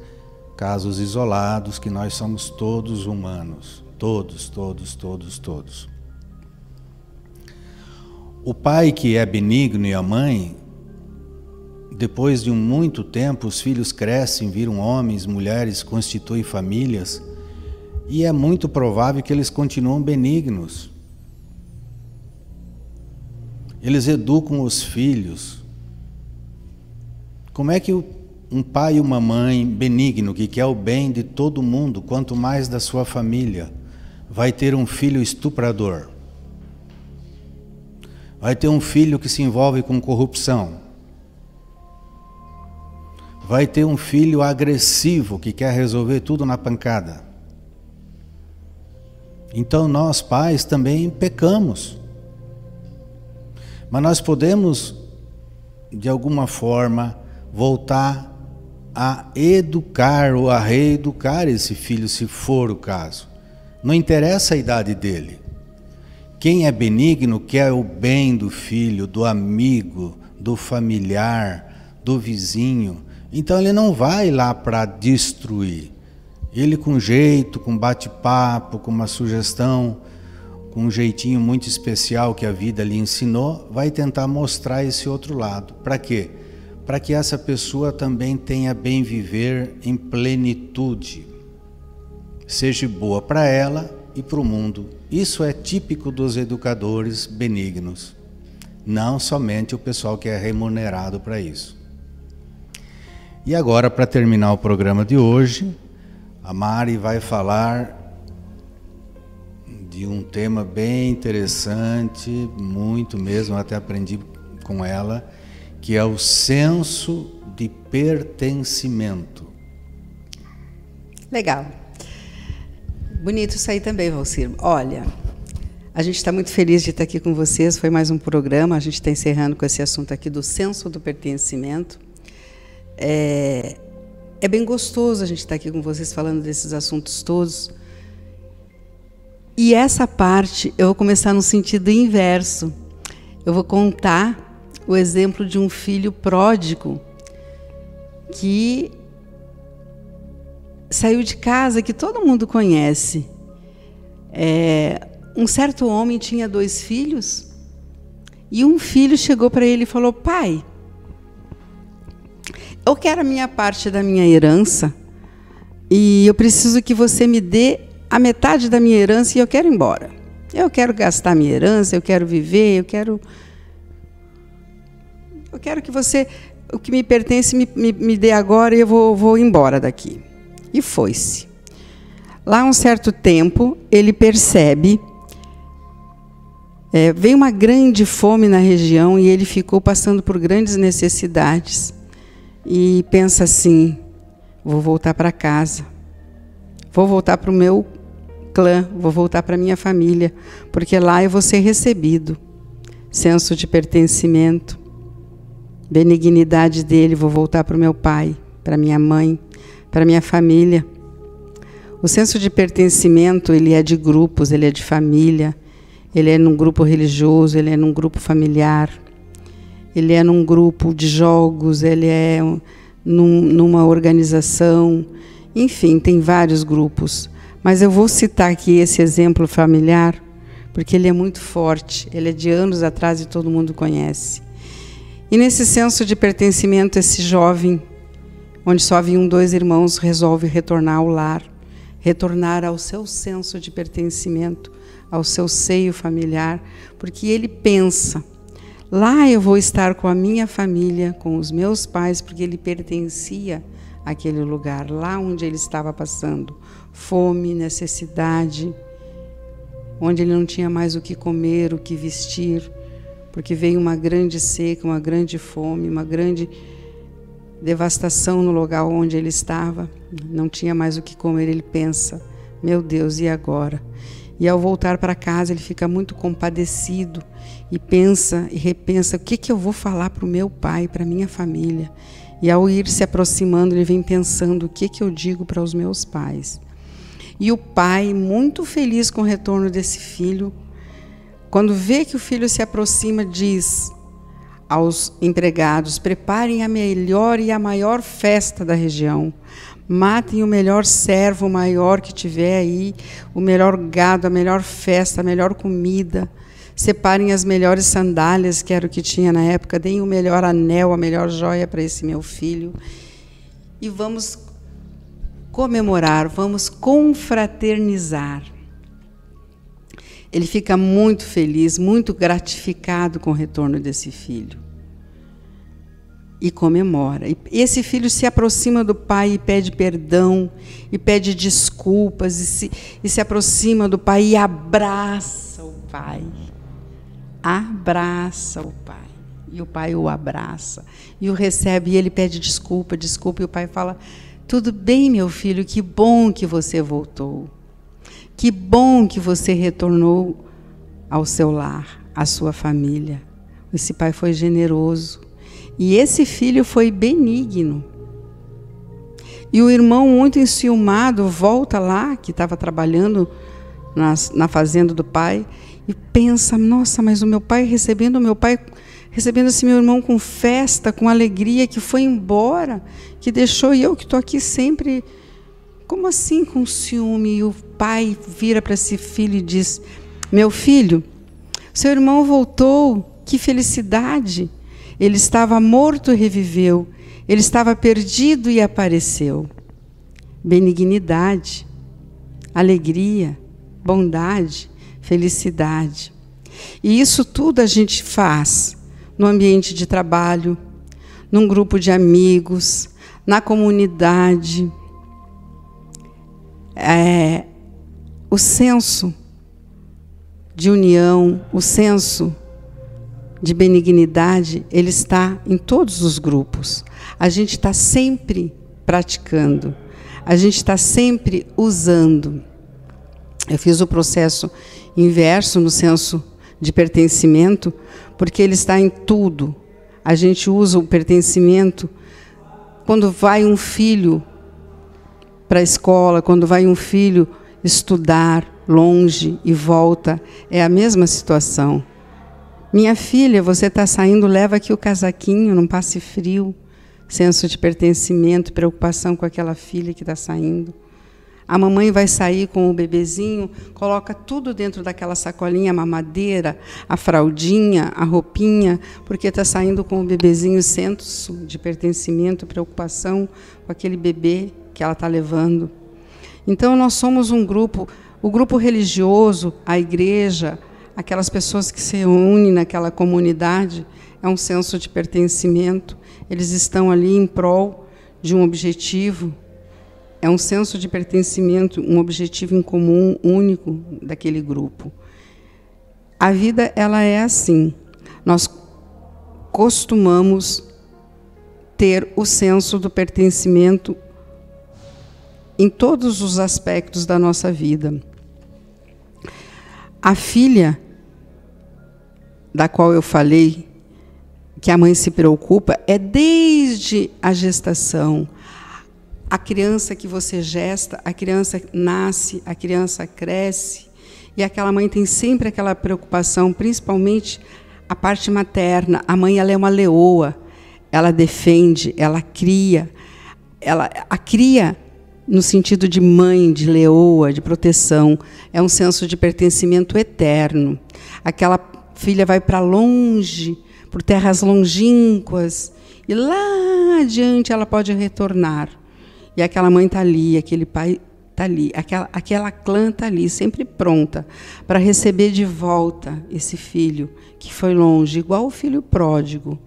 S1: casos isolados, que nós somos todos humanos. Todos, todos, todos, todos. O pai que é benigno e a mãe, depois de muito tempo, os filhos crescem, viram homens, mulheres, constituem famílias, e é muito provável que eles continuam benignos. Eles educam os filhos. Como é que um pai e uma mãe benigno, que quer o bem de todo mundo, quanto mais da sua família, vai ter um filho estuprador? Vai ter um filho que se envolve com corrupção? Vai ter um filho agressivo que quer resolver tudo na pancada? Então nós pais também pecamos. Mas nós podemos, de alguma forma, voltar a educar ou a reeducar esse filho, se for o caso. Não interessa a idade dele. Quem é benigno quer o bem do filho, do amigo, do familiar, do vizinho. Então ele não vai lá para destruir. Ele, com jeito, com bate-papo, com uma sugestão, com um jeitinho muito especial que a vida lhe ensinou, vai tentar mostrar esse outro lado. Para quê? Para que essa pessoa também tenha bem viver em plenitude. Seja boa para ela e para o mundo. Isso é típico dos educadores benignos. Não somente o pessoal que é remunerado para isso. E agora, para terminar o programa de hoje, a Mari vai falar de um tema bem interessante, muito mesmo, até aprendi com ela, que é o senso de pertencimento.
S2: Legal. Bonito isso aí também, Valcir. Olha, a gente está muito feliz de estar aqui com vocês, foi mais um programa, a gente está encerrando com esse assunto aqui do senso do pertencimento. É bem gostoso a gente estar aqui com vocês falando desses assuntos todos. E essa parte eu vou começar no sentido inverso. Eu vou contar o exemplo de um filho pródigo que saiu de casa, que todo mundo conhece. Um certo homem tinha 2 filhos e um filho chegou para ele e falou: pai, eu quero a minha parte da minha herança e eu preciso que você me dê a metade da minha herança e eu quero ir embora. Eu quero gastar minha herança, eu quero viver, eu quero que você, o que me pertence, me dê agora e eu vou embora daqui. E foi-se. Lá um certo tempo, ele percebe, veio uma grande fome na região e ele ficou passando por grandes necessidades. E pensa assim: vou voltar para casa, vou voltar para o meu clã, vou voltar para a minha família, porque lá eu vou ser recebido. Senso de pertencimento, benignidade dele, vou voltar para o meu pai, para minha mãe, para minha família. O senso de pertencimento, ele é de grupos, ele é de família, ele é num grupo religioso, ele é num grupo familiar, ele é num grupo de jogos, ele é numa organização, enfim, tem vários grupos. Mas eu vou citar aqui esse exemplo familiar, porque ele é muito forte, ele é de anos atrás e todo mundo conhece. E nesse senso de pertencimento, esse jovem, onde só haviam 2 irmãos, resolve retornar ao lar, retornar ao seu senso de pertencimento, ao seu seio familiar, porque ele pensa: lá eu vou estar com a minha família, com os meus pais, porque ele pertencia àquele lugar, lá onde ele estava passando fome, necessidade, onde ele não tinha mais o que comer, o que vestir, porque veio uma grande seca, uma grande fome, uma grande devastação no lugar onde ele estava, não tinha mais o que comer. Ele pensa: meu Deus, e agora? E ao voltar para casa ele fica muito compadecido e pensa e repensa: o que eu vou falar para o meu pai, para a minha família? E ao ir se aproximando, ele vem pensando: o que eu digo para os meus pais? E o pai, muito feliz com o retorno desse filho, quando vê que o filho se aproxima, diz aos empregados: preparem a melhor e a maior festa da região. Matem o melhor servo, o maior que tiver aí, o melhor gado, a melhor festa, a melhor comida. Separem as melhores sandálias, que era o que tinha na época. Deem o melhor anel, a melhor joia para esse meu filho. E vamos comemorar, vamos confraternizar. Ele fica muito feliz, muito gratificado com o retorno desse filho. E comemora. E esse filho se aproxima do pai e pede perdão, e pede desculpas, e se aproxima do pai e abraça o pai. Abraça o pai. E o pai o abraça. E o recebe, e ele pede desculpa, e o pai fala: tudo bem, meu filho, que bom que você voltou. Que bom que você retornou ao seu lar, à sua família. Esse pai foi generoso. E esse filho foi benigno. E o irmão, muito enciumado, volta lá, que estava trabalhando na fazenda do pai, e pensa: nossa, mas o meu pai recebendo esse meu irmão com festa, com alegria, que foi embora, que deixou eu que estou aqui sempre. Como assim com ciúme? E o pai vira para esse filho e diz: meu filho, seu irmão voltou, que felicidade! Ele estava morto e reviveu, ele estava perdido e apareceu. Benignidade, alegria, bondade, felicidade. E isso tudo a gente faz no ambiente de trabalho, num grupo de amigos, na comunidade. O senso de união, o senso de benignidade, ele está em todos os grupos. A gente está sempre praticando, a gente está sempre usando. Eu fiz o processo inverso no senso de pertencimento, porque ele está em tudo. A gente usa o pertencimento quando vai um filho para a escola, quando vai um filho estudar, longe e volta, é a mesma situação. Minha filha, você está saindo, leva aqui o casaquinho, não passe frio. Senso de pertencimento, preocupação com aquela filha que está saindo. A mamãe vai sair com o bebezinho, coloca tudo dentro daquela sacolinha, a mamadeira, a fraldinha, a roupinha, porque está saindo com o bebezinho, senso de pertencimento, preocupação com aquele bebê que ela está levando. Então, nós somos um grupo, o grupo religioso, a igreja, aquelas pessoas que se unem naquela comunidade, é um senso de pertencimento. Eles estão ali em prol de um objetivo. É um senso de pertencimento, um objetivo em comum, único daquele grupo. A vida, ela é assim. Nós costumamos ter o senso do pertencimento em todos os aspectos da nossa vida. A filha, da qual eu falei, que a mãe se preocupa, é desde a gestação. A criança que você gesta, a criança nasce, a criança cresce, e aquela mãe tem sempre aquela preocupação, principalmente a parte materna. A mãe, ela é uma leoa, ela defende, ela cria. Ela a cria no sentido de mãe, de leoa, de proteção. É um senso de pertencimento eterno. Aquela filha vai para longe, por terras longínquas, e lá adiante ela pode retornar. E aquela mãe está ali, aquele pai está ali, aquela clã está ali, sempre pronta para receber de volta esse filho que foi longe, igual o filho pródigo.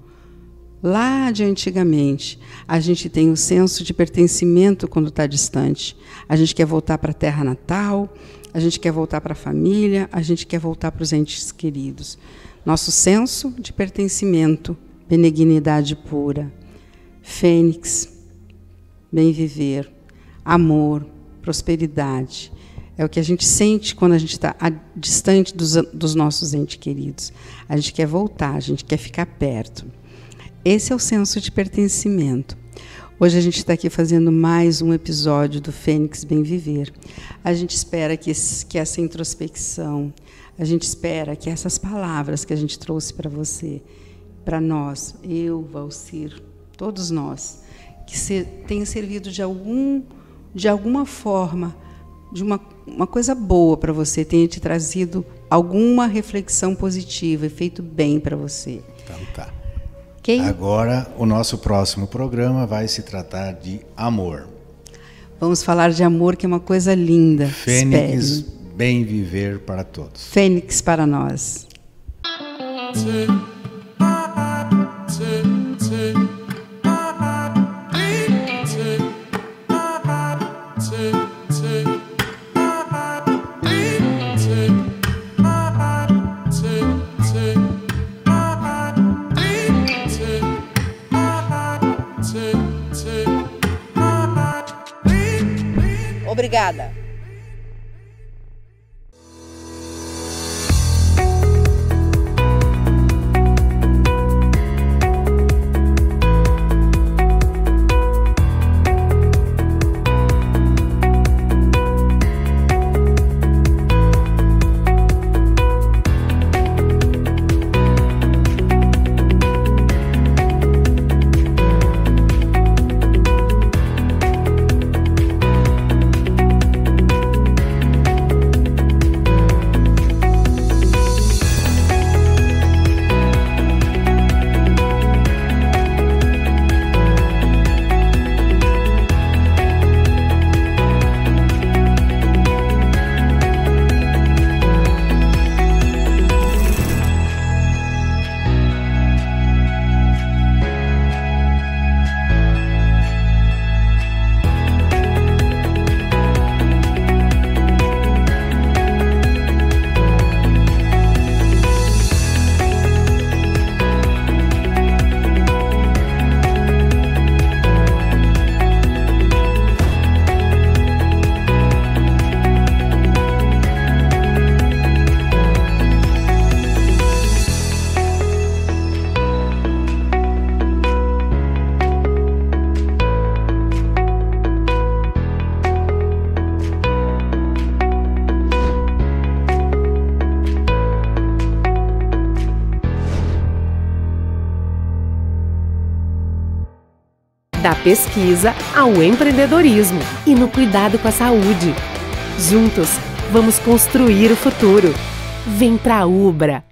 S2: Lá de antigamente, a gente tem o senso de pertencimento quando está distante. A gente quer voltar para a terra natal, a gente quer voltar para a família, a gente quer voltar para os entes queridos. Nosso senso de pertencimento, benignidade pura, fênix, bem viver, amor, prosperidade. É o que a gente sente quando a gente está distante dos nossos entes queridos. A gente quer voltar, a gente quer ficar perto. Esse é o senso de pertencimento. Hoje a gente está aqui fazendo mais um episódio do Fênix Bem Viver. A gente espera que essa introspecção, a gente espera que essas palavras que a gente trouxe para você, para nós, eu, Valcir, todos nós, que tenha servido de alguma forma, de uma coisa boa para você, tenha te trazido alguma reflexão positiva e feito bem para você.
S1: Então tá.
S2: Okay?
S1: Agora, o nosso próximo programa vai se tratar de amor.
S2: Vamos falar de amor, que é uma coisa linda.
S1: Fênix,
S2: Espere.
S1: bem viver para todos.
S2: Fênix para nós. Obrigada.
S3: da pesquisa ao empreendedorismo e no cuidado com a saúde. Juntos, vamos construir o futuro. Vem pra Ubra!